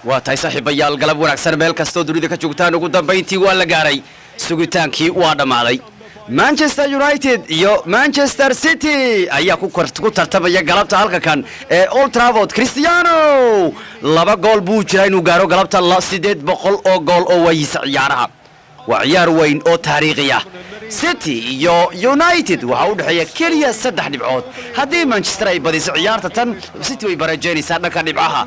واتاي صاحبيال قلب wanaagsan meel kasto dunida ka joogtaan ugu dambeyntii waa la gaaray sugitaankii waa dhamaaday Manchester United iyo Manchester City ayaa ku tartamaya galabta halka kan ee Old Trafford Cristiano laba gool buu jiray inuu gaaro galabta 800 oo gool oo wayis ciyaaraha waa ciyaar weyn oo taariikhi ah City iyo United waxa u dhaxeeya kaliya 3 dhibcood hadii Manchester ay badiso ciyaarta tan City way barajeynaysaa dhanka dhibcaha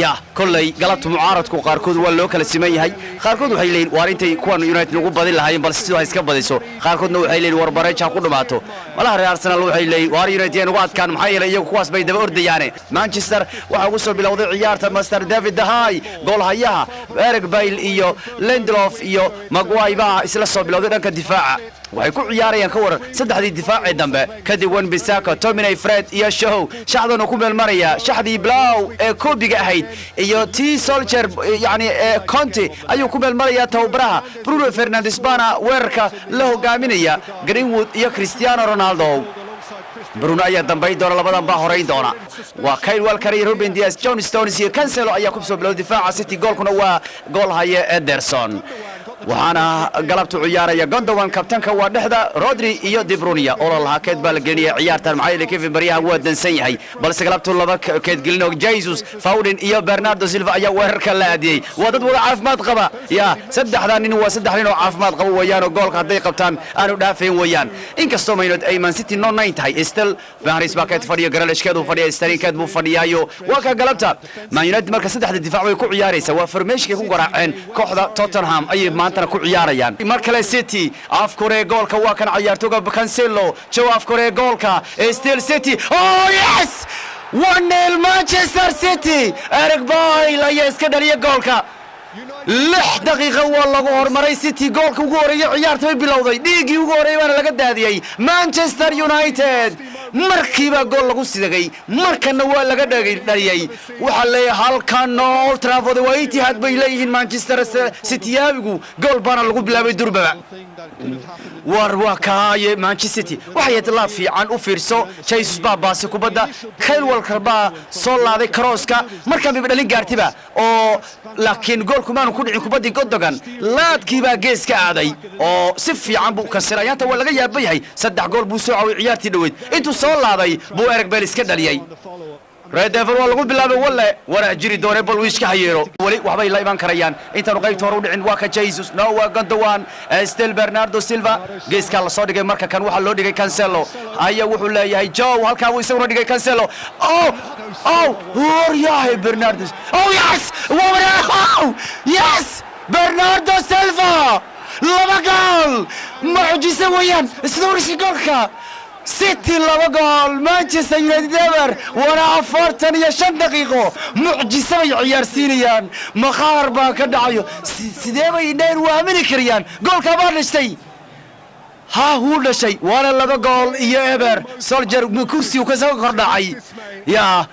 ya kulay galabta mucaaradku qaarkood waa loo kala siman yahay qaarkood waxay leeyeen war intay kuwan United ugu badin lahaayeen bal City waxay iska badiso qaarkoodna waxay leeyeen war bareeja ku dhamaato malaha Real Arsenal waxay leeyeen war United ugu adkaan maxay yeelay iyagu kuwaas bay daba ordayaan Manchester waxa ugu soo bilowday ciyaarta Master David De Gea gool hayaha Eric Bailly iyo Lindelof iyo Maguire baa isla soo bilowday dhanka difaaca waxay ku ciyaarayaan ka waran saddexdii difaaci dambe kadib Wan-Bissaka Tomine Fred iyo Shaw shaxdana ku meel maraya shaxdii Blau ee koobiga ahayd iyo T Solskjaer yani Conte ayuu ku meel maraya tababaraha Bruno Fernandes bana weerarka la hogaaminaya Greenwood iyo Cristiano Ronaldo Bruno ayaa dambeey doona labadan baa horeyn doona waa Kyle Walker iyo Ruben Dias John Stones iyo Cancelo ayaa ku soo bilowday difaaca City goolkuna waa gool haya Ederson waxaana galabtu ciyaaraya Gundogan kabtanka waa dhexda Rodri iyo De Bruyne oo la hakeed baa la gelinaya ciyaartan maxay Kevin Bariyaha waa dansan yahay balse galabtu laba keed gelino Jesus Foden iyo Bernardo Silva ayaa weerarka la aadiyay waa dad wada caafimaad qaba ya saddexdan nin waa saddex nin oo caafimaad qaba weeyaan oo goolka haday qabtaan aanu dhaafeen weeyaan inkastoo maynad ay Man City no 9 tahay still Paris baa ka fadhiyo Grealishkeedu fadhiyo Sterling buu fadhiyaayo waa ka galabta Man United marka saddexda difaac way ku ciyaaraysaa waa formation ku garaaceen kooxda Tottenham ay maanta ku ciyaarayaan markale City afkore goolka waa kan ciyaartooyga Cancelo jawaab kore goolka Still City oh yes 1-0 Manchester City Eric Bailly ayaa iska dhaliyay goolka 6 daqiiqo waa lagu hormaray City goolka ugu horeeyay ciyaarta way bilowday dhigii ugu horeeyay bana laga daadiyay Manchester United markiiba gool lagu sidagay markana waa laga dhaliyay waxa leeyahay halkan Old Trafford waa Etihad bay leeyihiin Manchester City yabigu gool bana lagu bilaabay durbaba war kaaye Manchester City waxay la fiican u fiirso Jesus baa baasi kubadda Kyle Walker baa soo laaday crosska markan bay dhalin gaartiba oo laakiin goolku maanu ku dhicin kubadii Gundogan laadkii baa gees ka aaday oo si fiican buu ka siraayanta waa laga yaabayahay saddex gool buu soo caawiyay ciyaartii dhaweyd intuu soo laaday buu Eric Bailly iska dhaliyay Red Devil waa lagu bilaabay walla wara jiri doonay bal wiiska hayeero wali waxbay la iman karayaan intaanu qaybta hore u dhicin waa ka Jesus no waa Gundogan still Bernardo Silva geeska la soo dhigay marka kan waxa loo dhigay Cancelo ayaa wuxuu leeyahay Joe halka uu isagu dhigay Cancelo yahay Bernardo oh yes Bernardo Silva laba gool mucjiso weeyaan isdoorisi goolka City laba gool Manchester United ever wana 45 daqiiqo mucjiso ay ciyaarsiinayaan maqaar baa ka dhacayo sidee bay inay waamini kariyaan goolka baa dhashay هو dhashay wala laba gool iyo ever Solskjaer kursi uu ka soo kordhacay ya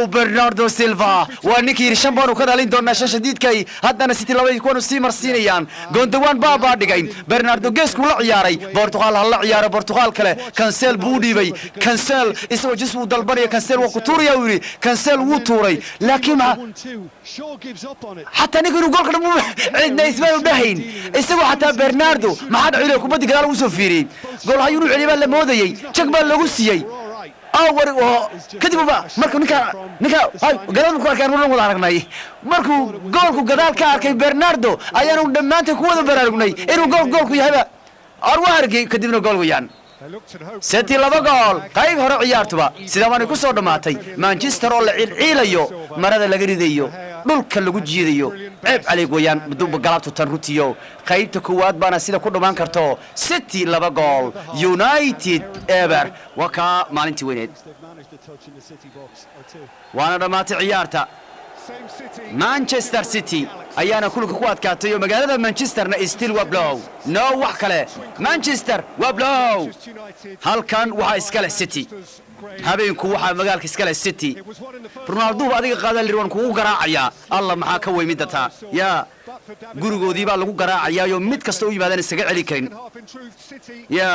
Bernardo Silva waa ninkii Shamban ka dhalin doona shashadiidkay haddana City labadii kuwan sii marsiinayaan Gundogan baa dhigay Bernardo geesku la ciyaaray Portugal hal la ciyaaray Portugal kale Cancel buu dhibay Cancel isagoo jismu dalbanaya Cancel waa ku tuuraya wiri Cancel wuu tuuray laakiin hatta ninkii goolka dhamu cidna isma dhahayn isagoo hatta Bernardo ma had ciiday kubadda gadaal u soo gool hayuu celiba la moodayay jag baa lagu siiyay war kadib markuu ninka gadaal ku arkay runun wada aragnay markuu goolku gadaal ka arkay Bernardo ayaanu dhamaantii ku wada baraarugnay inuu goolku yahay arwaargii kadibna gool weeyaan City laba gool qayb hore ciyaartuba sida waan ku soo dhamaatay Manchester oo la ciilayo marada laga ridayo dhulka lagu jiidayo ceeb caleeg weeyaan dub galabtu tan rutiyo qaybta koowaad baana sida ku dhamaan karto City laba gool United ever waka maalintii weyneed waana dhamaatay ciyaarta Manchester City ayaana kulka ku adkaatay oo magaalada Manchesterna still waa blow no wax kale Manchester waa blow halkan waxa iska leh City habeenku waxa magaalka iska leh City Ronaldo adiga qaada lirwan kugu garaacaya Allah maxaa ka weymidata ya gurigoodii baa lagu garaacayaa oo mid kasta u yimaadaan isaga celi karin ya